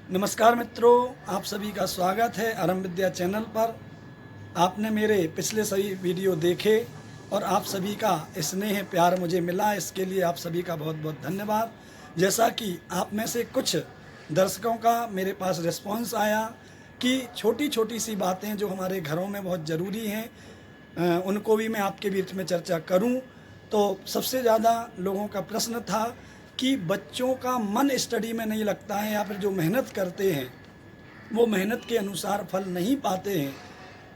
नमस्कार मित्रों, आप सभी का स्वागत है आरंभ विद्या चैनल पर। आपने मेरे पिछले सभी वीडियो देखे और आप सभी का स्नेह प्यार मुझे मिला, इसके लिए आप सभी का बहुत बहुत धन्यवाद। जैसा कि आप में से कुछ दर्शकों का मेरे पास रिस्पांस आया कि छोटी छोटी सी बातें जो हमारे घरों में बहुत ज़रूरी हैं, उनको भी मैं आपके बीच में चर्चा करूं। तो सबसे ज़्यादा लोगों का प्रश्न था कि बच्चों का मन स्टडी में नहीं लगता है या फिर जो मेहनत करते हैं वो मेहनत के अनुसार फल नहीं पाते हैं।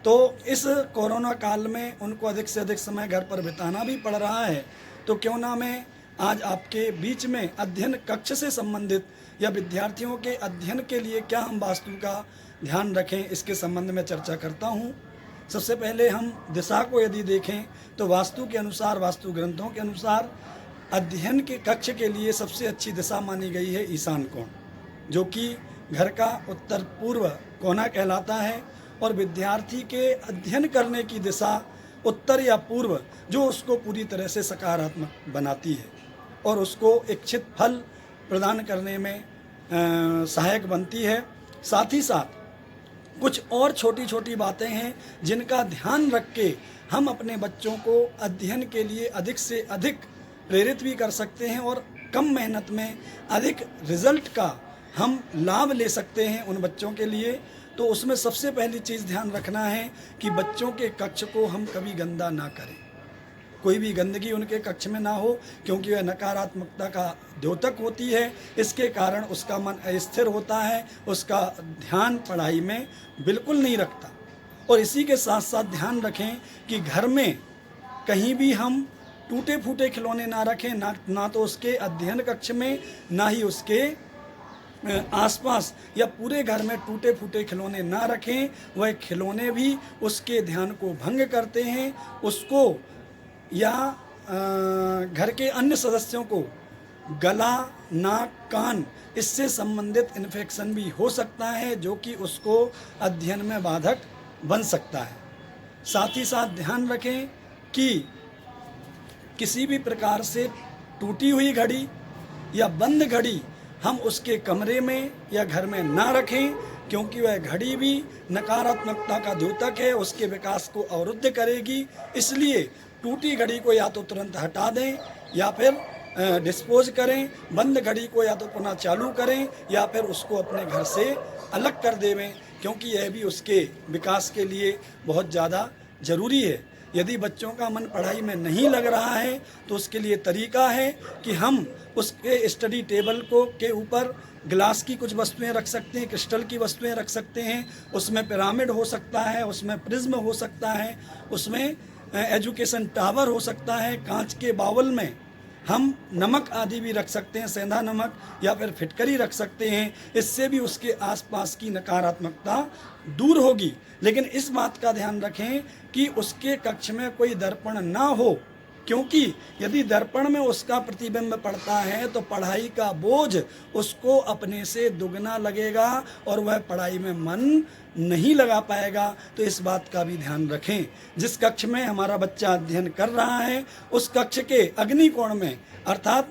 तो इस कोरोना काल में उनको अधिक से अधिक समय घर पर बिताना भी पड़ रहा है। तो क्यों ना मैं आज आपके बीच में अध्ययन कक्ष से संबंधित या विद्यार्थियों के अध्ययन के लिए क्या हम वास्तु का ध्यान रखें, इसके संबंध में चर्चा करता हूँ। सबसे पहले हम दिशा को यदि देखें तो वास्तु के अनुसार, वास्तु ग्रंथों के अनुसार अध्ययन के कक्ष के लिए सबसे अच्छी दिशा मानी गई है ईशान कोण, जो कि घर का उत्तर पूर्व कोना कहलाता है। और विद्यार्थी के अध्ययन करने की दिशा उत्तर या पूर्व जो उसको पूरी तरह से सकारात्मक बनाती है और उसको इच्छित फल प्रदान करने में सहायक बनती है। साथ ही साथ कुछ और छोटी छोटी बातें हैं जिनका ध्यान रख के हम अपने बच्चों को अध्ययन के लिए अधिक से अधिक प्रेरित भी कर सकते हैं और कम मेहनत में अधिक रिजल्ट का हम लाभ ले सकते हैं उन बच्चों के लिए। तो उसमें सबसे पहली चीज़ ध्यान रखना है कि बच्चों के कक्ष को हम कभी गंदा ना करें, कोई भी गंदगी उनके कक्ष में ना हो, क्योंकि वह नकारात्मकता का द्योतक होती है। इसके कारण उसका मन अस्थिर होता है, उसका ध्यान पढ़ाई में बिल्कुल नहीं रखता। और इसी के साथ साथ ध्यान रखें कि घर में कहीं भी हम टूटे फूटे खिलौने ना रखें, ना तो उसके अध्ययन कक्ष में, ना ही उसके आसपास या पूरे घर में टूटे फूटे खिलौने ना रखें। वह खिलौने भी उसके ध्यान को भंग करते हैं, उसको या घर के अन्य सदस्यों को गला, नाक, कान इससे संबंधित इन्फेक्शन भी हो सकता है, जो कि उसको अध्ययन में बाधक बन सकता है। साथ ही साथ ध्यान रखें कि किसी भी प्रकार से टूटी हुई घड़ी या बंद घड़ी हम उसके कमरे में या घर में ना रखें, क्योंकि वह घड़ी भी नकारात्मकता का द्योतक है, उसके विकास को अवरुद्ध करेगी। इसलिए टूटी घड़ी को या तो तुरंत हटा दें या फिर डिस्पोज करें, बंद घड़ी को या तो पुनः चालू करें या फिर उसको अपने घर से अलग कर देवें, क्योंकि यह भी उसके विकास के लिए बहुत ज़्यादा ज़रूरी है। यदि बच्चों का मन पढ़ाई में नहीं लग रहा है तो उसके लिए तरीका है कि हम उसके स्टडी टेबल को के ऊपर ग्लास की कुछ वस्तुएं रख सकते हैं, क्रिस्टल की वस्तुएं रख सकते हैं। उसमें पिरामिड हो सकता है, उसमें प्रिज्म हो सकता है, उसमें एजुकेशन टावर हो सकता है। कांच के बाउल में हम नमक आदि भी रख सकते हैं, सेंधा नमक या फिर फिटकरी रख सकते हैं। इससे भी उसके आसपास की नकारात्मकता दूर होगी। लेकिन इस बात का ध्यान रखें कि उसके कक्ष में कोई दर्पण ना हो, क्योंकि यदि दर्पण में उसका प्रतिबिंब पड़ता है तो पढ़ाई का बोझ उसको अपने से दुगना लगेगा और वह पढ़ाई में मन नहीं लगा पाएगा। तो इस बात का भी ध्यान रखें। जिस कक्ष में हमारा बच्चा अध्ययन कर रहा है उस कक्ष के अग्नि कोण में अर्थात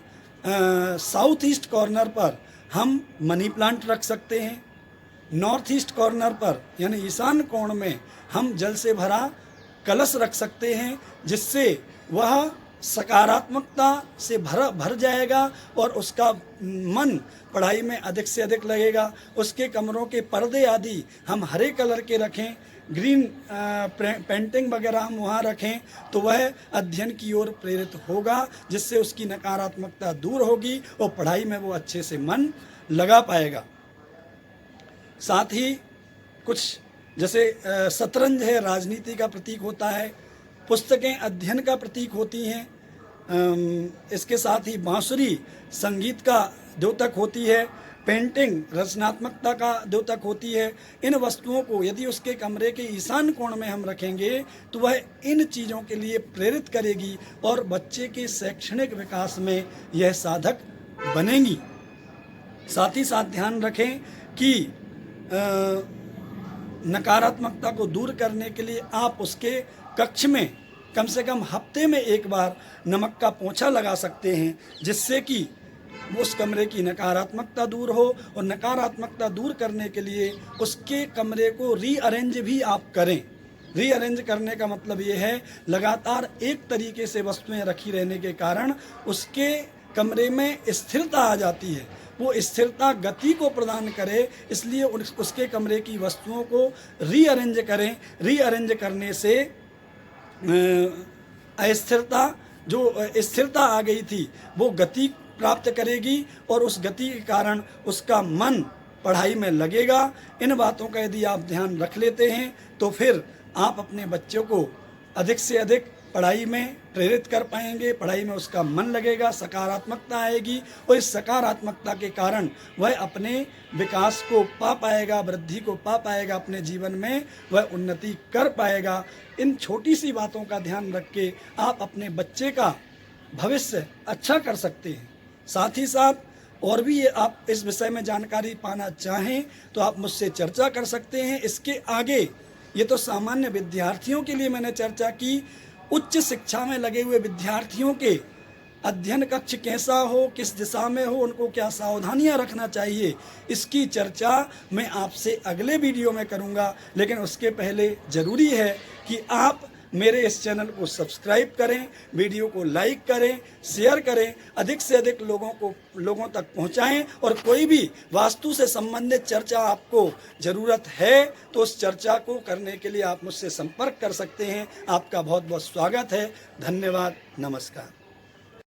साउथ ईस्ट कॉर्नर पर हम मनी प्लांट रख सकते हैं। नॉर्थ ईस्ट कॉर्नर पर यानी ईशान कोण में हम जल से भरा कलश रख सकते हैं, जिससे वह सकारात्मकता से भर जाएगा और उसका मन पढ़ाई में अधिक से अधिक लगेगा। उसके कमरों के पर्दे आदि हम हरे कलर के रखें, ग्रीन पेंटिंग वगैरह हम वहाँ रखें, तो वह अध्ययन की ओर प्रेरित होगा, जिससे उसकी नकारात्मकता दूर होगी और पढ़ाई में वो अच्छे से मन लगा पाएगा। साथ ही कुछ जैसे शतरंज है, राजनीति का प्रतीक होता है, पुस्तकें अध्ययन का प्रतीक होती हैं। इसके साथ ही बांसुरी संगीत का द्योतक होती है, पेंटिंग रचनात्मकता का द्योतक होती है। इन वस्तुओं को यदि उसके कमरे के ईशान कोण में हम रखेंगे तो वह इन चीज़ों के लिए प्रेरित करेगी और बच्चे के शैक्षणिक विकास में यह साधक बनेंगी। साथ ही साथ ध्यान रखें कि नकारात्मकता को दूर करने के लिए आप उसके कक्ष में कम से कम हफ्ते में एक बार नमक का पोंछा लगा सकते हैं, जिससे कि उस कमरे की नकारात्मकता दूर हो, और नकारात्मकता दूर करने के लिए उसके कमरे को रीअरेंज भी आप करें। रीअरेंज करने का मतलब ये है, लगातार एक तरीके से वस्तुएं रखी रहने के कारण उसके कमरे में स्थिरता आ जाती है। वो स्थिरता गति को प्रदान करे, इसलिए उसके कमरे की वस्तुओं को रीअरेंज करें। रीअरेंज करने से अस्थिरता, जो स्थिरता आ गई थी, वो गति प्राप्त करेगी और उस गति के कारण उसका मन पढ़ाई में लगेगा। इन बातों का यदि आप ध्यान रख लेते हैं तो फिर आप अपने बच्चों को अधिक से अधिक पढ़ाई में प्रेरित कर पाएंगे, पढ़ाई में उसका मन लगेगा, सकारात्मकता आएगी, और इस सकारात्मकता के कारण वह अपने विकास को पा पाएगा, वृद्धि को पा पाएगा, अपने जीवन में वह उन्नति कर पाएगा। इन छोटी सी बातों का ध्यान रख के आप अपने बच्चे का भविष्य अच्छा कर सकते हैं। साथ ही साथ और भी आप इस विषय में जानकारी पाना चाहें तो आप मुझसे चर्चा कर सकते हैं। इसके आगे ये तो सामान्य विद्यार्थियों के लिए मैंने चर्चा की। उच्च शिक्षा में लगे हुए विद्यार्थियों के अध्ययन कक्ष कैसा हो, किस दिशा में हो, उनको क्या सावधानियां रखना चाहिए, इसकी चर्चा मैं आपसे अगले वीडियो में करूंगा। लेकिन उसके पहले ज़रूरी है कि आप मेरे इस चैनल को सब्सक्राइब करें, वीडियो को लाइक करें, शेयर करें, अधिक से अधिक लोगों तक पहुंचाएं। और कोई भी वास्तु से संबंधित चर्चा आपको ज़रूरत है तो उस चर्चा को करने के लिए आप मुझसे संपर्क कर सकते हैं। आपका बहुत बहुत स्वागत है। धन्यवाद। नमस्कार।